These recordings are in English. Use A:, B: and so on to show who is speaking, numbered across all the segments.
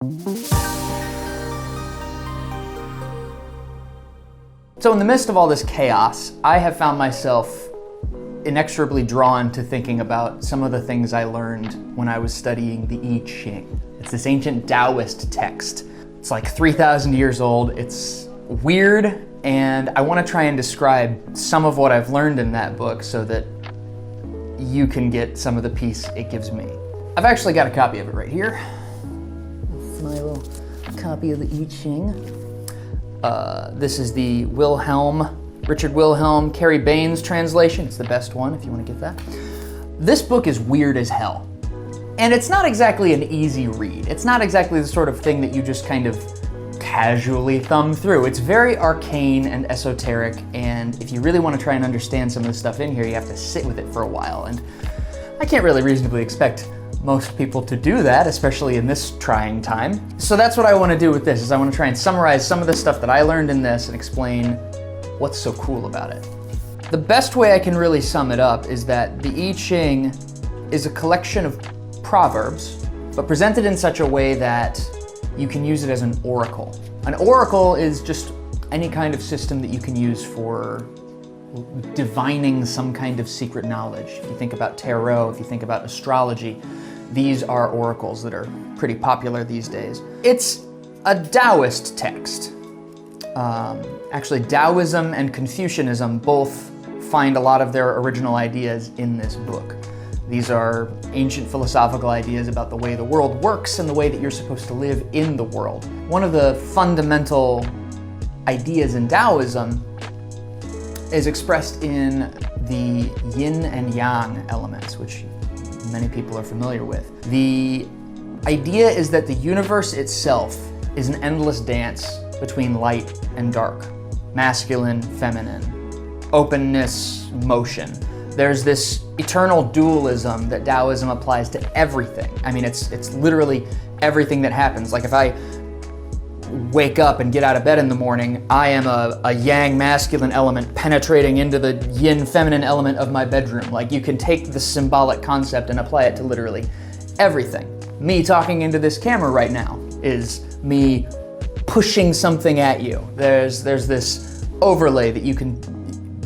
A: So in the midst of all this chaos, I have found myself inexorably drawn to thinking about some of the things I learned when I was studying the I Ching. It's this ancient daoist text. It's like 3,000 years old. It's weird, and I want to try and describe some of what I've learned in that book so that you can get some of the peace it gives me. I've actually got a copy of it right here. It's my little copy of the I Ching. This is the Richard Wilhelm Carey Baines translation. It's the best one if you want to get that. This book is weird as hell. And it's not exactly an easy read. It's not exactly the sort of thing that you just kind of casually thumb through. It's very arcane and esoteric, and if you really want to try and understand some of the stuff in here, you have to sit with it for a while. And I can't really reasonably expect most people to do that, especially in this trying time. So that's what I want to do with this, is I want to try and summarize some of the stuff that I learned in this and explain what's so cool about it. The best way I can really sum it up is that the I Ching is a collection of proverbs, but presented in such a way that you can use it as an oracle. An oracle is just any kind of system that you can use for divining some kind of secret knowledge. If you think about tarot, if you think about astrology, these are oracles that are pretty popular these days. It's a Taoist text. Actually, Taoism and Confucianism both find a lot of their original ideas in this book. These are ancient philosophical ideas about the way the world works and the way that you're supposed to live in the world. One of the fundamental ideas in Taoism is expressed in the Yin and Yang Elements, which many people are familiar with. The idea is that the universe itself is an endless dance between light and dark, masculine, feminine, openness, motion. There's this eternal dualism that Taoism applies to everything. I mean, it's literally everything that happens. Like if I wake up and get out of bed in the morning, I am a yang masculine element penetrating into the yin feminine element of my bedroom. Like you can take the symbolic concept and apply it to literally everything. Me talking into this camera right now is me pushing something at you. There's this overlay that you can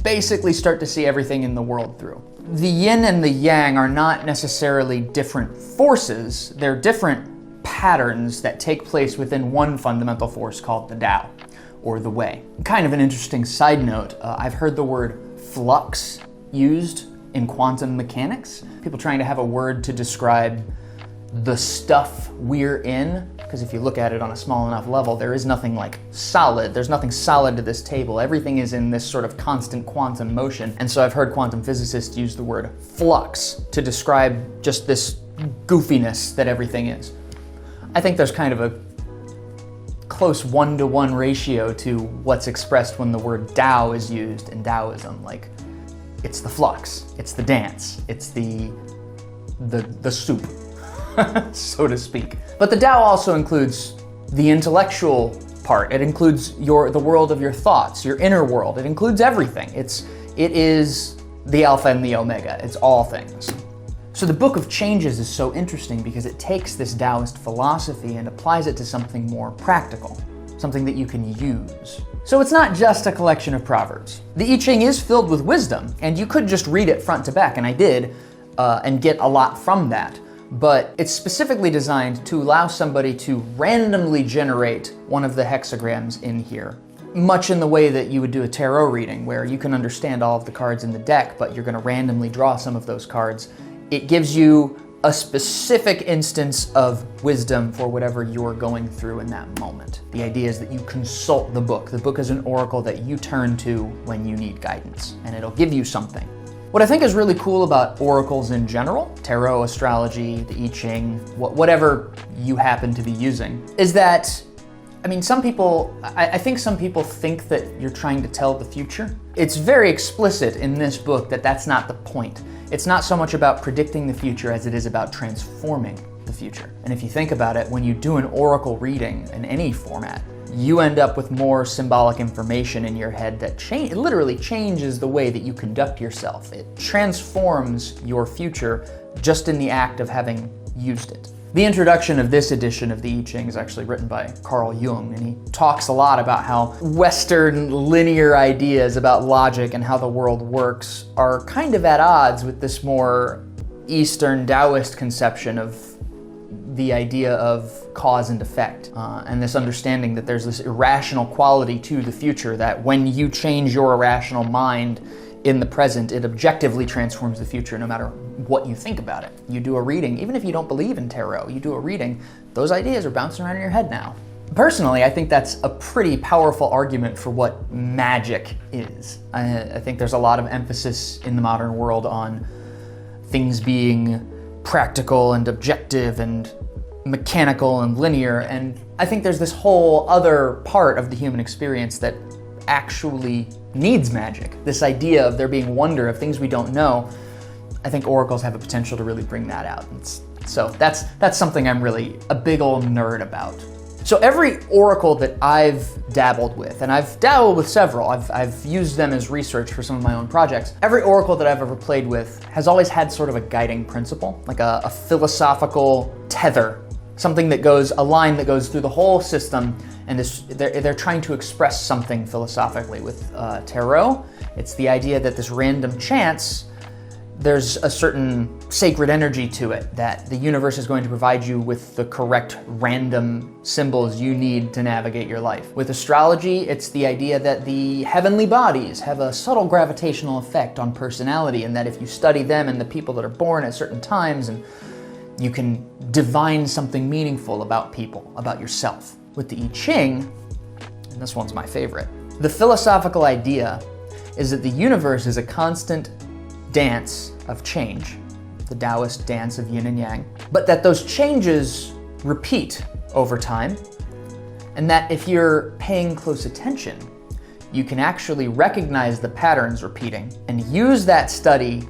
A: basically start to see everything in the world through. The yin and the yang are not necessarily different forces, they're different patterns that take place within one fundamental force called the Tao, or the way. Kind of an interesting side note, I've heard the word flux used in quantum mechanics. People trying to have a word to describe the stuff we're in, because if you look at it on a small enough level, there is nothing like solid. There's nothing solid to this table. Everything is in this sort of constant quantum motion. And so I've heard quantum physicists use the word flux to describe just this goofiness that everything is. I think there's kind of a close 1-to-1 ratio to what's expressed when the word Tao is used in Taoism. Like, it's the flux, it's the dance, it's the soup, so to speak. But the Tao also includes the intellectual part. It includes the world of your thoughts, your inner world. It includes everything. It is the Alpha and the Omega. It's all things. So the Book of Changes is so interesting because it takes this Taoist philosophy and applies it to something more practical, something that you can use. So it's not just a collection of proverbs. The I Ching is filled with wisdom, and you could just read it front to back, and I did, and get a lot from that. But it's specifically designed to allow somebody to randomly generate one of the hexagrams in here. Much in the way that you would do a tarot reading, where you can understand all of the cards in the deck, but you're going to randomly draw some of those cards. It gives you a specific instance of wisdom for whatever you're going through in that moment. The idea is that you consult the book. The book is an oracle that you turn to when you need guidance, and it'll give you something. What I think is really cool about oracles in general, tarot, astrology, the I Ching, whatever you happen to be using, is that, I mean, I think some people think that you're trying to tell the future. It's very explicit in this book that that's not the point. It's not so much about predicting the future as it is about transforming the future. And if you think about it, when you do an oracle reading in any format, you end up with more symbolic information in your head that it literally changes the way that you conduct yourself. It transforms your future just in the act of having used it. The introduction of this edition of the I Ching is actually written by Carl Jung, and he talks a lot about how Western linear ideas about logic and how the world works are kind of at odds with this more Eastern daoist conception of the idea of cause and effect, and this understanding that there's this irrational quality to the future, that when you change your irrational mind in the present, it objectively transforms the future no matter what you think about it. You do a reading, even if you don't believe in tarot, you do a reading, those ideas are bouncing around in your head now. Personally, I think that's a pretty powerful argument for what magic is. I think there's a lot of emphasis in the modern world on things being practical and objective and mechanical and linear, and I think there's this whole other part of the human experience that actually needs magic. This idea of there being wonder, of things we don't know. I think oracles have a potential to really bring that out. So that's something I'm really a big old nerd about. So every oracle that I've dabbled with, and I've dabbled with several, I've used them as research for some of my own projects. Every oracle that I've ever played with has always had sort of a guiding principle, like a philosophical tether, something that goes, a line that goes through the whole system, and they're trying to express something philosophically. With tarot, it's the idea that this random chance, there's a certain sacred energy to it, that the universe is going to provide you with the correct random symbols you need to navigate your life. With astrology, it's the idea that the heavenly bodies have a subtle gravitational effect on personality, and that if you study them and the people that are born at certain times, and you can divine something meaningful about people, about yourself. With the I Ching, and this one's my favorite, the philosophical idea is that the universe is a constant dance of change, the daoist dance of yin and yang, but that those changes repeat over time, and that if you're paying close attention, you can actually recognize the patterns repeating and use that study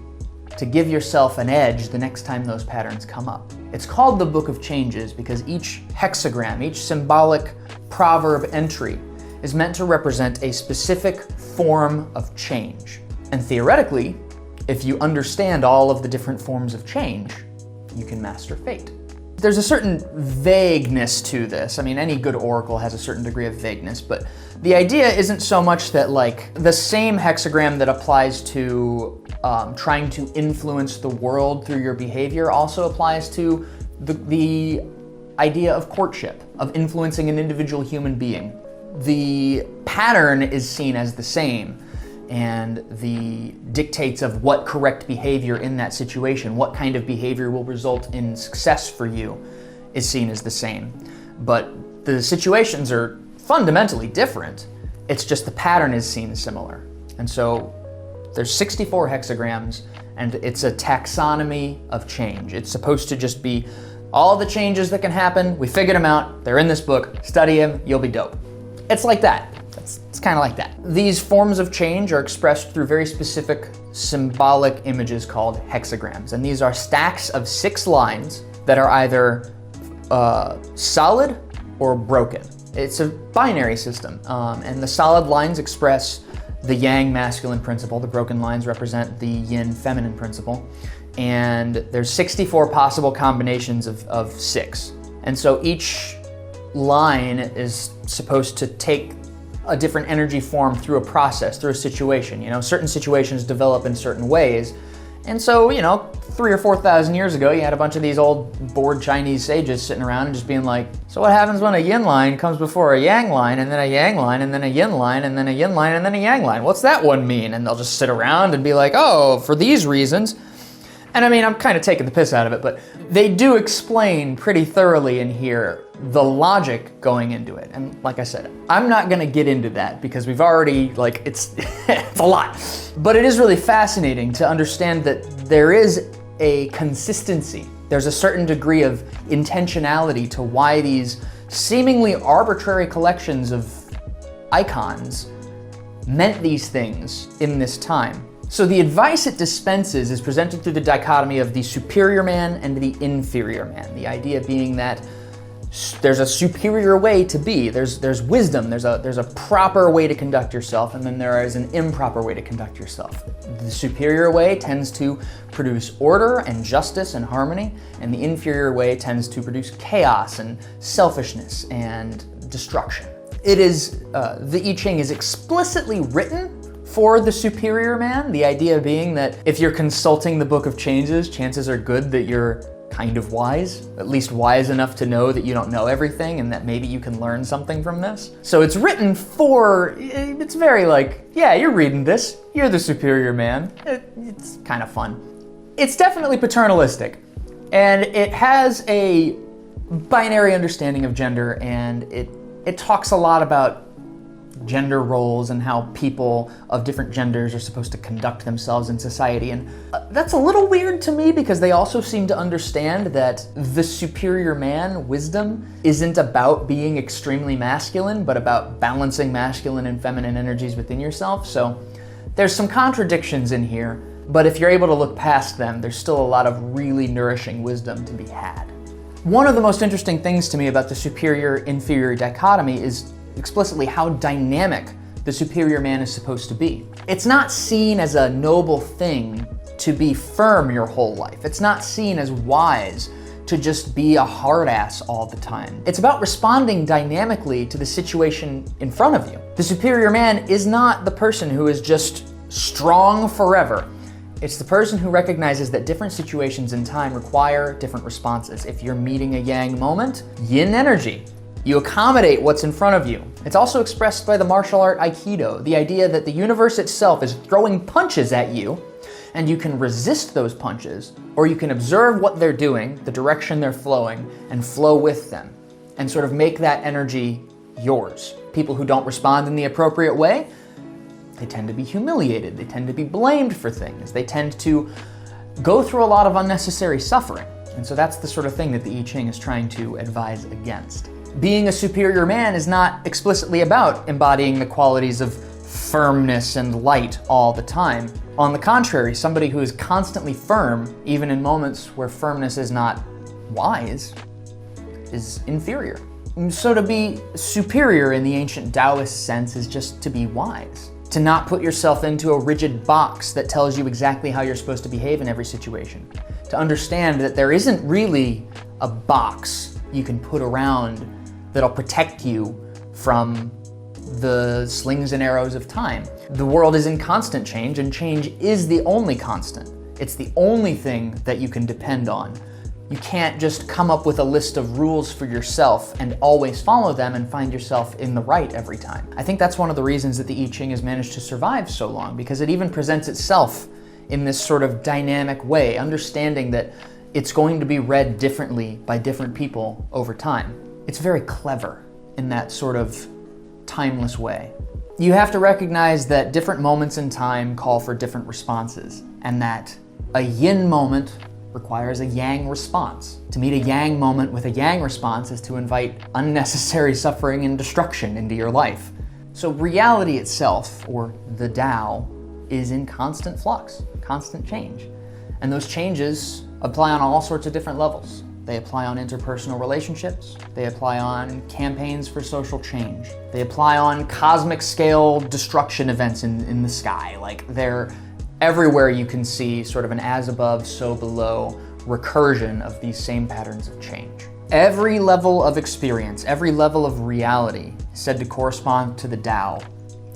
A: to give yourself an edge the next time those patterns come up. It's called the Book of Changes because each hexagram, each symbolic proverb entry is meant to represent a specific form of change. And theoretically, if you understand all of the different forms of change, you can master fate. There's a certain vagueness to this. I mean, any good oracle has a certain degree of vagueness, but the idea isn't so much that like the same hexagram that applies to trying to influence the world through your behavior also applies to the idea of courtship, of influencing an individual human being. The pattern is seen as the same, and the dictates of what correct behavior in that situation, what kind of behavior will result in success for you, is seen as the same. But the situations are fundamentally different. It's just the pattern is seen as similar. And so there's 64 hexagrams, and it's a taxonomy of change. It's supposed to just be all the changes that can happen. We figured them out. They're in this book. Study them. You'll be dope. It's like that. It's kind of like that. These forms of change are expressed through very specific symbolic images called hexagrams. And these are stacks of 6 lines that are either solid or broken. It's a binary system. And the solid lines express the yang masculine principle. The broken lines represent the yin feminine principle. And there's 64 possible combinations of 6. And so each line is supposed to take a different energy form through a process, through a situation. You know, certain situations develop in certain ways. And so, 3,000 or 4,000 years ago, you had a bunch of these old bored Chinese sages sitting around and just being like, so what happens when a yin line comes before a yang line, and then a yang line, and then a yin line, and then a yin line, and then a yang line? What's that one mean? And they'll just sit around and be like, oh, for these reasons. And I mean, I'm kind of taking the piss out of it, but they do explain pretty thoroughly in here the logic going into it. And like I said, I'm not gonna get into that because we've already, it's it's a lot. But it is really fascinating to understand that there is a consistency. There's a certain degree of intentionality to why these seemingly arbitrary collections of icons meant these things in this time. So the advice it dispenses is presented through the dichotomy of the superior man and the inferior man. The idea being that there's a superior way to be. There's wisdom. There's a proper way to conduct yourself, and then there is an improper way to conduct yourself. The superior way tends to produce order and justice and harmony, and the inferior way tends to produce chaos and selfishness and destruction. It is the I Ching is explicitly written for the superior man. The idea being that if you're consulting the Book of Changes, chances are good that you're kind of wise, at least wise enough to know that you don't know everything and that maybe you can learn something from this. So it's written for, it's very like, yeah, you're reading this, you're the superior man. It's kind of fun. It's definitely paternalistic, and it has a binary understanding of gender, and it talks a lot about gender roles and how people of different genders are supposed to conduct themselves in society. And that's a little weird to me, because they also seem to understand that the superior man, wisdom, isn't about being extremely masculine, but about balancing masculine and feminine energies within yourself. So there's some contradictions in here, but if you're able to look past them, there's still a lot of really nourishing wisdom to be had. One of the most interesting things to me about the superior-inferior dichotomy is explicitly how dynamic the superior man is supposed to be. It's not seen as a noble thing to be firm your whole life. It's not seen as wise to just be a hard ass all the time. It's about responding dynamically to the situation in front of you. The superior man is not the person who is just strong forever. It's the person who recognizes that different situations in time require different responses. If you're meeting a yang moment, yin energy. You accommodate what's in front of you. It's also expressed by the martial art Aikido, the idea that the universe itself is throwing punches at you, and you can resist those punches, or you can observe what they're doing, the direction they're flowing, and flow with them, and sort of make that energy yours. People who don't respond in the appropriate way, they tend to be humiliated, they tend to be blamed for things, they tend to go through a lot of unnecessary suffering. And so that's the sort of thing that the I Ching is trying to advise against. Being a superior man is not explicitly about embodying the qualities of firmness and light all the time. On the contrary, somebody who is constantly firm, even in moments where firmness is not wise, is inferior. So to be superior in the ancient Taoist sense is just to be wise. To not put yourself into a rigid box that tells you exactly how you're supposed to behave in every situation. To understand that there isn't really a box you can put around that'll protect you from the slings and arrows of time. The world is in constant change, and change is the only constant. It's the only thing that you can depend on. You can't just come up with a list of rules for yourself and always follow them and find yourself in the right every time. I think that's one of the reasons that the I Ching has managed to survive so long, because it even presents itself in this sort of dynamic way, understanding that it's going to be read differently by different people over time. It's very clever in that sort of timeless way. You have to recognize that different moments in time call for different responses, and that a yin moment requires a yang response. To meet a yang moment with a yang response is to invite unnecessary suffering and destruction into your life. So reality itself, or the Tao, is in constant flux, constant change. And those changes apply on all sorts of different levels. They apply on interpersonal relationships. They apply on campaigns for social change. They apply on cosmic scale destruction events in the sky. Like, they're everywhere. You can see sort of an as above, so below recursion of these same patterns of change. Every level of experience, every level of reality is said to correspond to the Tao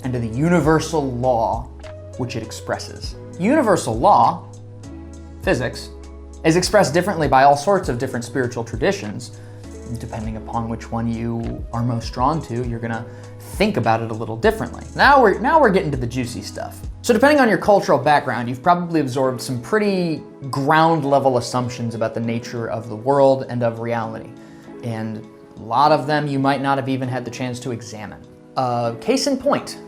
A: and to the universal law which it expresses. Universal law, physics, is expressed differently by all sorts of different spiritual traditions. Depending upon which one you are most drawn to, you're gonna think about it a little differently. Now we're getting to the juicy stuff. So depending on your cultural background, you've probably absorbed some pretty ground level assumptions about the nature of the world and of reality. And a lot of them you might not have even had the chance to examine. Case in point,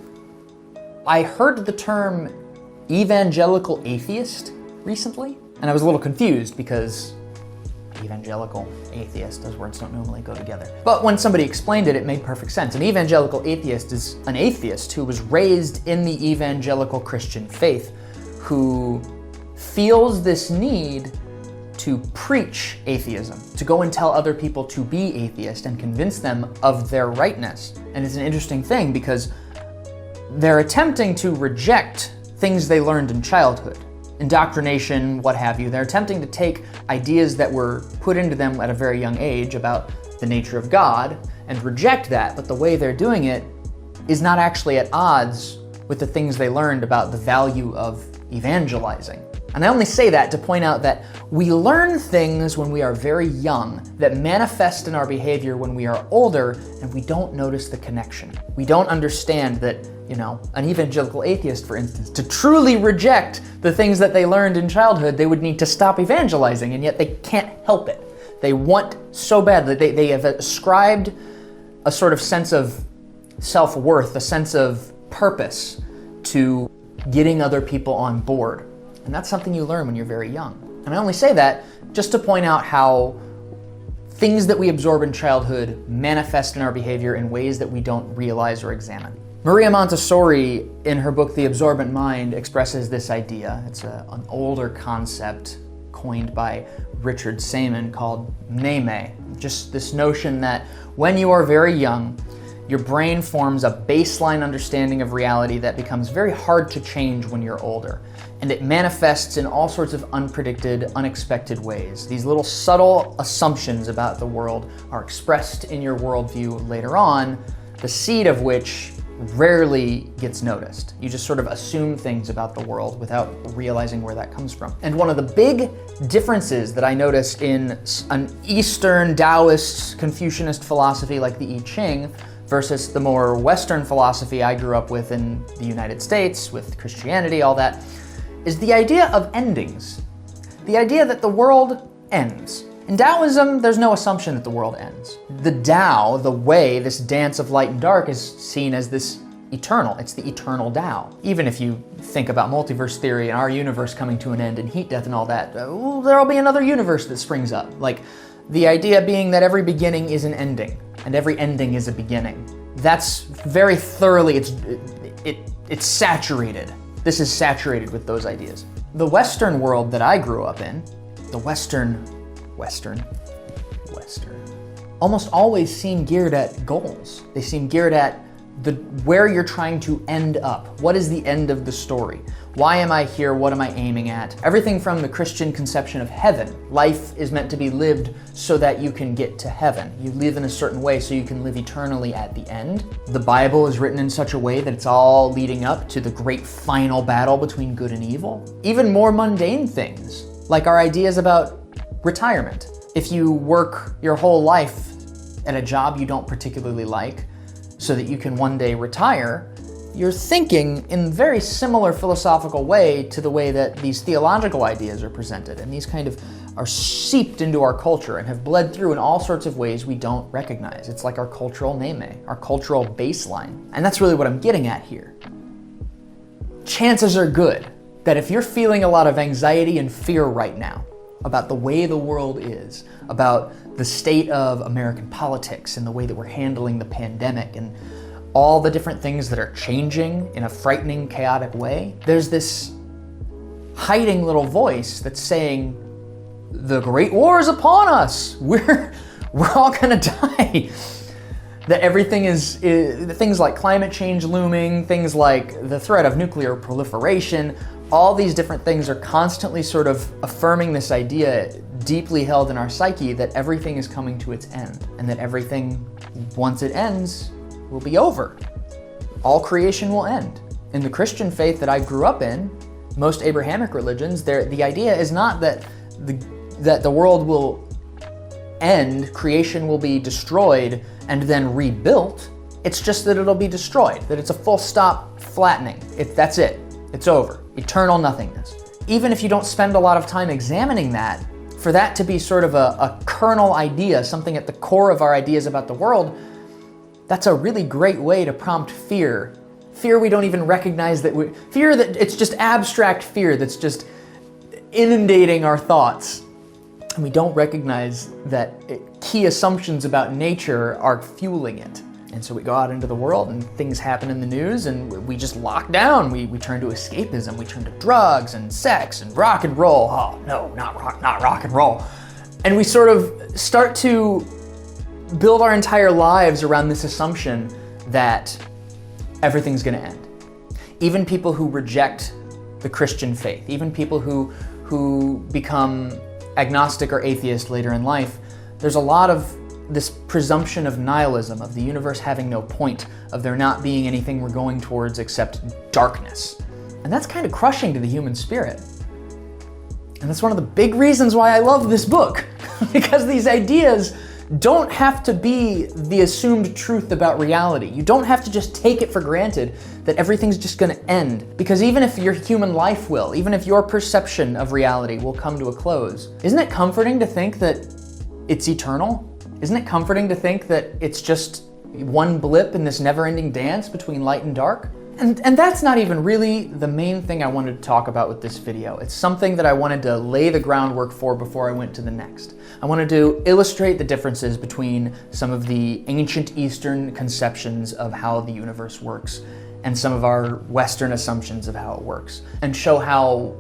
A: I heard the term evangelical atheist recently, and I was a little confused because evangelical, atheist, those words don't normally go together. But when somebody explained it, it made perfect sense. An evangelical atheist is an atheist who was raised in the evangelical Christian faith, who feels this need to preach atheism, to go and tell other people to be atheist and convince them of their rightness. And it's an interesting thing because they're attempting to reject things they learned in childhood. Indoctrination, what have you. They're attempting to take ideas that were put into them at a very young age about the nature of God and reject that, but the way they're doing it is not actually at odds with the things they learned about the value of evangelizing. And I only say that to point out that we learn things when we are very young that manifest in our behavior when we are older, and we don't notice the connection. We don't understand that, an evangelical atheist, for instance, to truly reject the things that they learned in childhood, they would need to stop evangelizing, and yet they can't help it. They want so badly. They have ascribed a sort of sense of self-worth, a sense of purpose to getting other people on board. And that's something you learn when you're very young. And I only say that just to point out how things that we absorb in childhood manifest in our behavior in ways that we don't realize or examine. Maria Montessori, in her book, The Absorbent Mind, expresses this idea. It's an older concept coined by Richard Seaman called meme. Just this notion that when you are very young, your brain forms a baseline understanding of reality that becomes very hard to change when you're older. And it manifests in all sorts of unpredicted, unexpected ways. These little subtle assumptions about the world are expressed in your worldview later on, the seed of which rarely gets noticed. You just sort of assume things about the world without realizing where that comes from. And one of the big differences that I noticed in an Eastern daoist Confucianist philosophy like the I Ching versus the more Western philosophy I grew up with in the United States, with Christianity, all that, is the idea of endings. The idea that the world ends. In Taoism, there's no assumption that the world ends. The Tao, the way, this dance of light and dark, is seen as this eternal. It's the eternal Tao. Even if you think about multiverse theory and our universe coming to an end and heat death and all that, there'll be another universe that springs up. Like, the idea being that every beginning is an ending, and every ending is a beginning. That's very thoroughly, it's saturated. This is saturated with those ideas. The Western world that I grew up in, the Western, almost always seem geared at goals. They seem geared at where you're trying to end up. What is the end of the story? Why am I here? What am I aiming at? Everything from the Christian conception of heaven. Life is meant to be lived so that you can get to heaven. You live in a certain way so you can live eternally at the end. The Bible is written in such a way that it's all leading up to the great final battle between good and evil. Even more mundane things, like our ideas about retirement. If you work your whole life at a job you don't particularly like, so that you can one day retire, you're thinking in a very similar philosophical way to the way that these theological ideas are presented. And these kind of are seeped into our culture and have bled through in all sorts of ways we don't recognize. It's like our cultural name, our cultural baseline. And that's really what I'm getting at here. Chances are good that if you're feeling a lot of anxiety and fear right now about the way the world is, about the state of American politics and the way that we're handling the pandemic and all the different things that are changing in a frightening, chaotic way, there's this hiding little voice that's saying, the Great War is upon us. We're all gonna die. That everything is things like climate change looming, things like the threat of nuclear proliferation, all these different things are constantly sort of affirming this idea deeply held in our psyche that everything is coming to its end and that everything, once it ends, will be over. All creation will end. In the Christian faith that I grew up in, most Abrahamic religions, the idea is not that the world will end, creation will be destroyed and then rebuilt. It's just that it'll be destroyed, that it's a full stop flattening. That's it. It's over. Eternal nothingness. Even if you don't spend a lot of time examining that, for that to be sort of a kernel idea, something at the core of our ideas about the world, that's a really great way to prompt fear. Fear we don't even recognize fear that it's just abstract fear that's just inundating our thoughts. And we don't recognize that key assumptions about nature are fueling it. And so we go out into the world and things happen in the news and we just lock down. We turn to escapism, we turn to drugs and sex and rock and roll. Oh no, not rock and roll. And we sort of start to build our entire lives around this assumption that everything's gonna end. Even people who reject the Christian faith, even people who become agnostic or atheist later in life, there's a lot of this presumption of nihilism, of the universe having no point, of there not being anything we're going towards except darkness. And that's kind of crushing to the human spirit. And that's one of the big reasons why I love this book, because these ideas don't have to be the assumed truth about reality. You don't have to just take it for granted that everything's just gonna end. Because even if your human life will, even if your perception of reality will come to a close, isn't it comforting to think that it's eternal? Isn't it comforting to think that it's just one blip in this never-ending dance between light and dark? And that's not even really the main thing I wanted to talk about with this video. It's something that I wanted to lay the groundwork for before I went to the next. I wanted to illustrate the differences between some of the ancient Eastern conceptions of how the universe works and some of our Western assumptions of how it works, and show how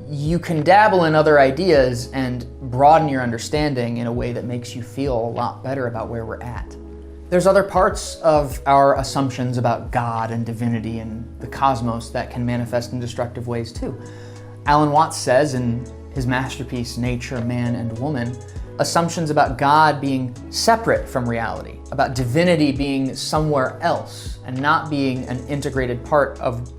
A: you can dabble in other ideas and broaden your understanding in a way that makes you feel a lot better about where we're at. There's other parts of our assumptions about God and divinity and the cosmos that can manifest in destructive ways too. Alan Watts says in his masterpiece, Nature, Man, and Woman, assumptions about God being separate from reality, about divinity being somewhere else and not being an integrated part of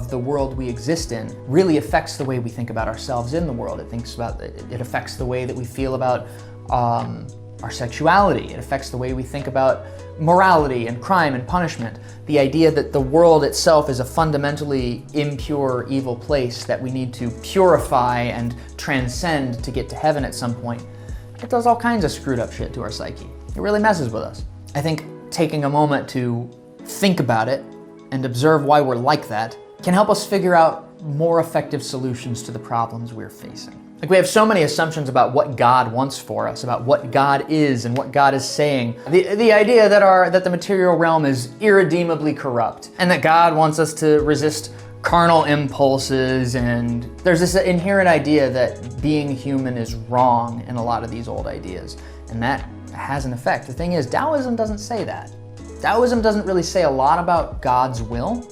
A: the world we exist in, really affects the way we think about ourselves in the world. It affects the way that we feel about our sexuality. It affects the way we think about morality and crime and punishment. The idea that the world itself is a fundamentally impure, evil place that we need to purify and transcend to get to heaven at some point. It does all kinds of screwed up shit to our psyche. It really messes with us. I think taking a moment to think about it and observe why we're like that can help us figure out more effective solutions to the problems we're facing. Like, we have so many assumptions about what God wants for us, about what God is and what God is saying. The idea that the material realm is irredeemably corrupt and that God wants us to resist carnal impulses, and there's this inherent idea that being human is wrong in a lot of these old ideas, and that has an effect. The thing is, Taoism doesn't say that. Taoism doesn't really say a lot about God's will.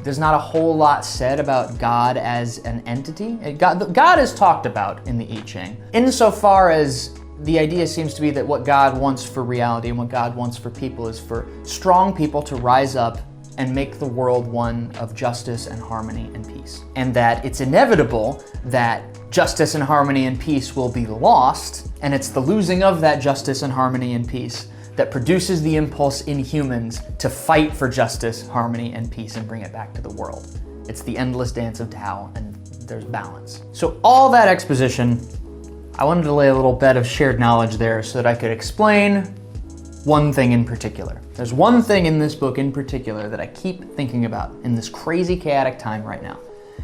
A: There's not a whole lot said about God as an entity. God is talked about in the I Ching, insofar as the idea seems to be that what God wants for reality and what God wants for people is for strong people to rise up and make the world one of justice and harmony and peace. And that it's inevitable that justice and harmony and peace will be lost, and it's the losing of that justice and harmony and peace that produces the impulse in humans to fight for justice, harmony, and peace and bring it back to the world. It's the endless dance of Tao, and there's balance. So all that exposition, I wanted to lay a little bed of shared knowledge there so that I could explain one thing in particular. There's one thing in this book in particular that I keep thinking about in this crazy, chaotic time right now.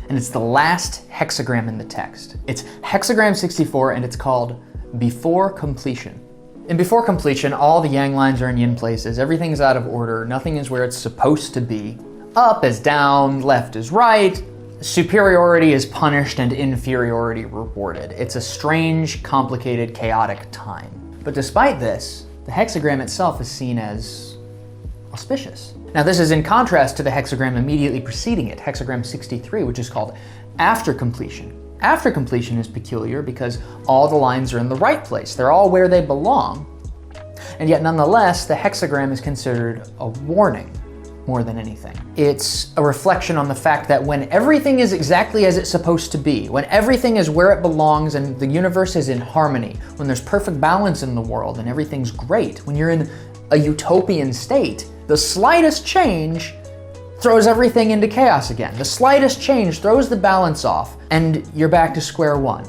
A: And it's the last hexagram in the text. It's Hexagram 64, and it's called Before Completion. And before completion, all the yang lines are in yin places, everything's out of order, nothing is where it's supposed to be. Up is down, left is right, superiority is punished and inferiority rewarded. It's a strange, complicated, chaotic time. But despite this, the hexagram itself is seen as auspicious. Now this is in contrast to the hexagram immediately preceding it, Hexagram 63, which is called After Completion. After completion is peculiar because all the lines are in the right place. They're all where they belong. And yet nonetheless, the hexagram is considered a warning more than anything. It's a reflection on the fact that when everything is exactly as it's supposed to be, when everything is where it belongs and the universe is in harmony, when there's perfect balance in the world and everything's great, when you're in a utopian state, the slightest change throws everything into chaos again. The slightest change throws the balance off, and you're back to square one.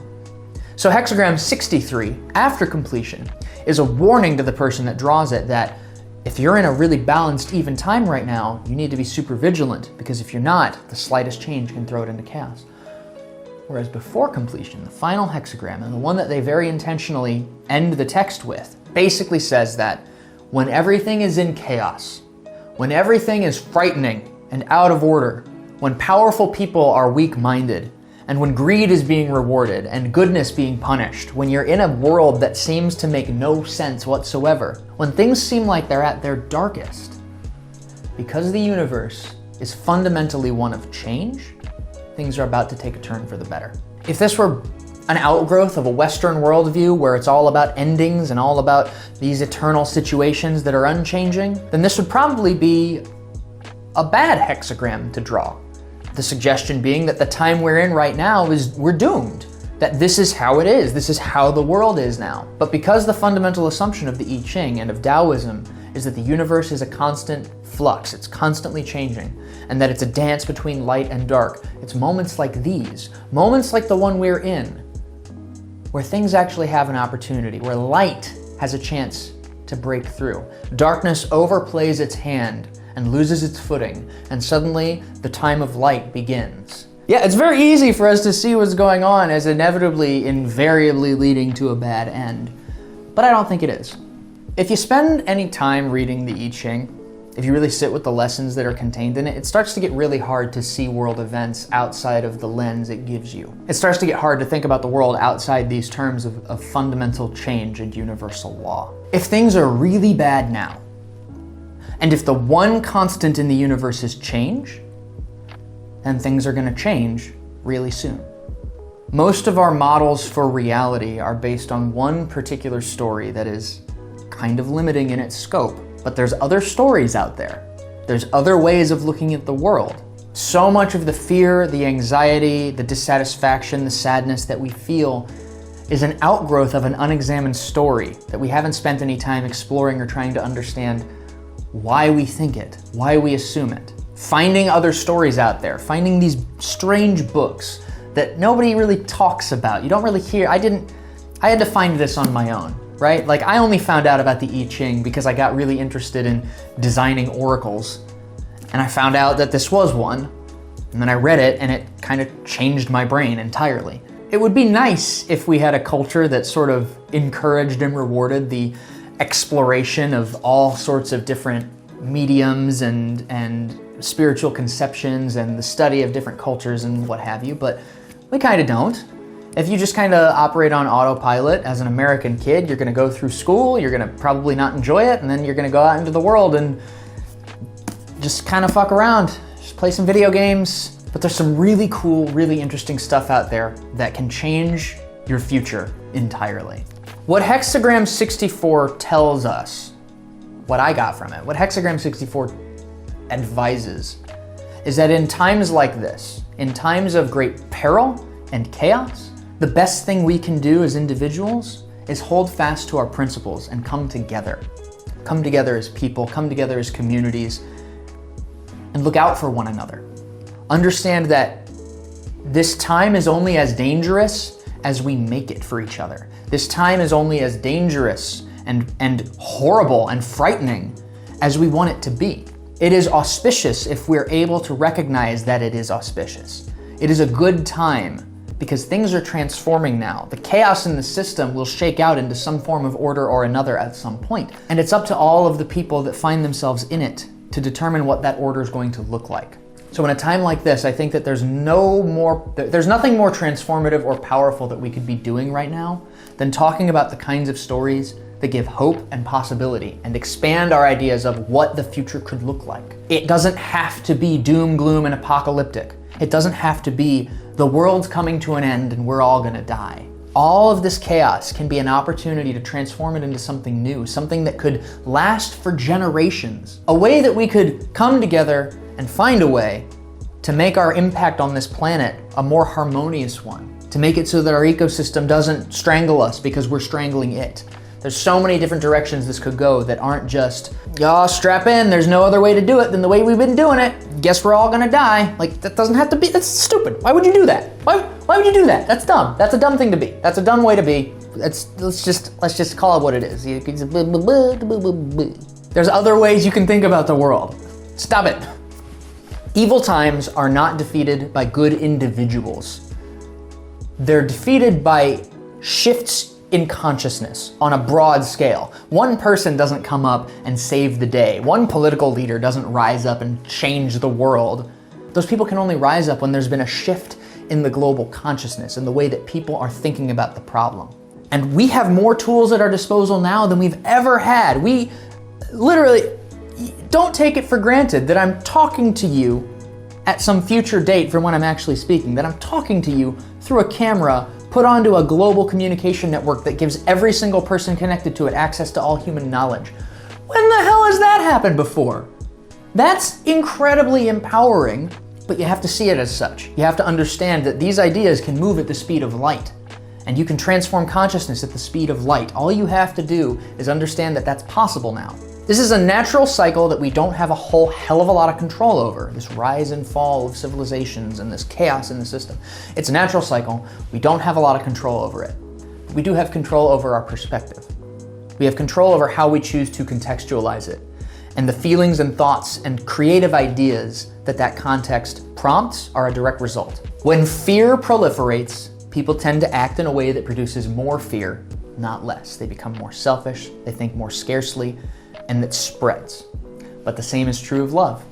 A: So Hexagram 63, After Completion, is a warning to the person that draws it that if you're in a really balanced, even time right now, you need to be super vigilant, because if you're not, the slightest change can throw it into chaos. Whereas Before Completion, the final hexagram, and the one that they very intentionally end the text with, basically says that when everything is in chaos, when everything is frightening and out of order, when powerful people are weak-minded, and when greed is being rewarded and goodness being punished, when you're in a world that seems to make no sense whatsoever, when things seem like they're at their darkest, because the universe is fundamentally one of change, things are about to take a turn for the better. If this were an outgrowth of a Western worldview where it's all about endings and all about these eternal situations that are unchanging, then this would probably be a bad hexagram to draw. The suggestion being that the time we're in right now we're doomed, that this is how it is, this is how the world is now. But because the fundamental assumption of the I Ching and of Taoism is that the universe is a constant flux, it's constantly changing, and that it's a dance between light and dark, it's moments like these, moments like the one we're in, where things actually have an opportunity, where light has a chance to break through. Darkness overplays its hand and loses its footing, and suddenly the time of light begins. Yeah, it's very easy for us to see what's going on as inevitably, invariably leading to a bad end, but I don't think it is. If you spend any time reading the I Ching, if you really sit with the lessons that are contained in it, it starts to get really hard to see world events outside of the lens it gives you. It starts to get hard to think about the world outside these terms of fundamental change and universal law. If things are really bad now, and if the one constant in the universe is change, then things are going to change really soon. Most of our models for reality are based on one particular story that is kind of limiting in its scope, but there's other stories out there. There's other ways of looking at the world. So much of the fear, the anxiety, the dissatisfaction, the sadness that we feel is an outgrowth of an unexamined story that we haven't spent any time exploring or trying to understand why we think it, why we assume it. Finding other stories out there, finding these strange books that nobody really talks about. You don't really hear. I had to find this on my own, right? Like, I only found out about the I Ching because I got really interested in designing oracles, and I found out that this was one, and then I read it and it kind of changed my brain entirely. It would be nice if we had a culture that sort of encouraged and rewarded the exploration of all sorts of different mediums and spiritual conceptions and the study of different cultures and what have you, but we kind of don't. If you just kind of operate on autopilot as an American kid, you're going to go through school, you're going to probably not enjoy it, and then you're going to go out into the world and just kind of fuck around, just play some video games. But there's some really cool, really interesting stuff out there that can change your future entirely. What Hexagram 64 tells us, what I got from it, what Hexagram 64 advises, is that in times like this, in times of great peril and chaos, the best thing we can do as individuals is hold fast to our principles and come together. Come together as people, come together as communities, and look out for one another. Understand that this time is only as dangerous as we make it for each other. This time is only as dangerous and horrible and frightening as we want it to be. It is auspicious if we're able to recognize that it is auspicious. It is a good time because things are transforming now. The chaos in the system will shake out into some form of order or another at some point. And it's up to all of the people that find themselves in it to determine what that order is going to look like. So in a time like this, I think that there's nothing more transformative or powerful that we could be doing right now than talking about the kinds of stories that give hope and possibility and expand our ideas of what the future could look like. It doesn't have to be doom, gloom, and apocalyptic. It doesn't have to be the world's coming to an end and we're all gonna die. All of this chaos can be an opportunity to transform it into something new, something that could last for generations. A way that we could come together and find a way to make our impact on this planet a more harmonious one, to make it so that our ecosystem doesn't strangle us because we're strangling it. There's so many different directions this could go that aren't just, y'all strap in, there's no other way to do it than the way we've been doing it. Guess we're all gonna die. Like, that doesn't have to be, that's stupid. Why would you do that? Why would you do that? That's dumb. That's a dumb thing to be. That's a dumb way to be. Let's just call it what it is. There's other ways you can think about the world. Stop it. Evil times are not defeated by good individuals. They're defeated by shifts in consciousness on a broad scale. One person doesn't come up and save the day. One political leader doesn't rise up and change the world. Those people can only rise up when there's been a shift in the global consciousness, in the way that people are thinking about the problem. And we have more tools at our disposal now than we've ever had. We literally, don't take it for granted that I'm talking to you at some future date from when I'm actually speaking, that I'm talking to you through a camera put onto a global communication network that gives every single person connected to it access to all human knowledge. When the hell has that happened before? That's incredibly empowering, but you have to see it as such. You have to understand that these ideas can move at the speed of light, and you can transform consciousness at the speed of light. All you have to do is understand that that's possible now. This is a natural cycle that we don't have a whole hell of a lot of control over, this rise and fall of civilizations and this chaos in the system. It's a natural cycle. We don't have a lot of control over it. We do have control over our perspective. We have control over how we choose to contextualize it, and the feelings and thoughts and creative ideas that context prompts are a direct result. When fear proliferates, people tend to act in a way that produces more fear, not less. They become more selfish, they think more scarcely, and that spreads. But the same is true of love.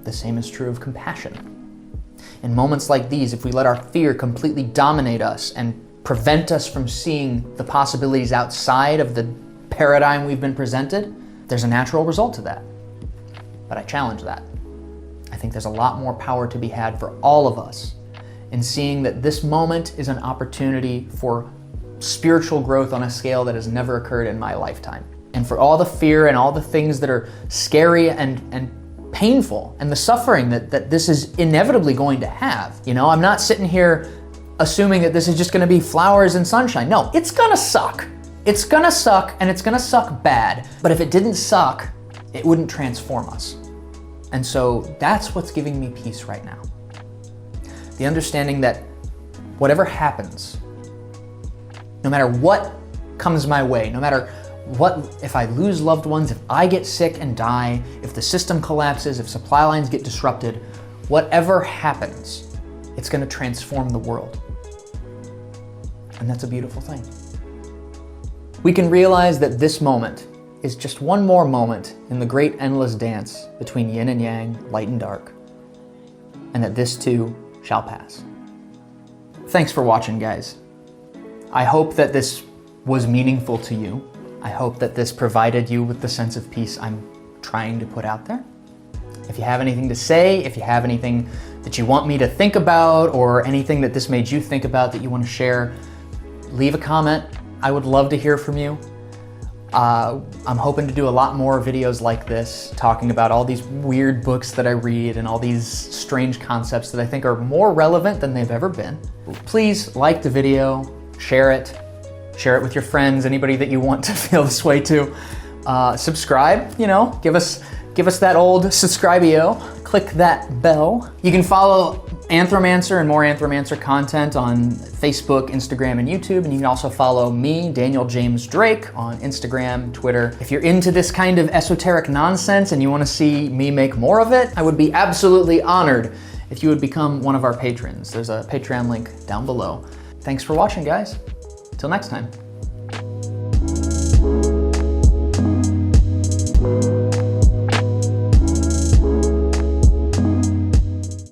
A: The same is true of compassion. In moments like these, if we let our fear completely dominate us and prevent us from seeing the possibilities outside of the paradigm we've been presented, there's a natural result to that. But I challenge that. I think there's a lot more power to be had for all of us in seeing that this moment is an opportunity for spiritual growth on a scale that has never occurred in my lifetime. And for all the fear and all the things that are scary and painful and the suffering that this is inevitably going to have. You know, I'm not sitting here assuming that this is just gonna be flowers and sunshine. No, it's gonna suck. It's gonna suck, and it's gonna suck bad. But if it didn't suck, it wouldn't transform us. And so that's what's giving me peace right now. The understanding that whatever happens, no matter what comes my way, no matter what, if I lose loved ones, if I get sick and die, if the system collapses, if supply lines get disrupted, whatever happens, it's gonna transform the world. And that's a beautiful thing. We can realize that this moment is just one more moment in the great endless dance between yin and yang, light and dark, and that this too shall pass. Thanks for watching, guys. I hope that this was meaningful to you. I hope that this provided you with the sense of peace I'm trying to put out there. If you have anything to say, if you have anything that you want me to think about, or anything that this made you think about that you want to share, leave a comment. I would love to hear from you. I'm hoping to do a lot more videos like this, talking about all these weird books that I read and all these strange concepts that I think are more relevant than they've ever been. Please like the video, share it with your friends, anybody that you want to feel this way to. Subscribe, you know, give us that old subscribe-io, click that bell. You can follow Anthromancer and more Anthromancer content on Facebook, Instagram, and YouTube. And you can also follow me, Daniel James Drake, on Instagram, Twitter. If you're into this kind of esoteric nonsense and you want to see me make more of it, I would be absolutely honored if you would become one of our patrons. There's a Patreon link down below. Thanks for watching, guys. Till next time.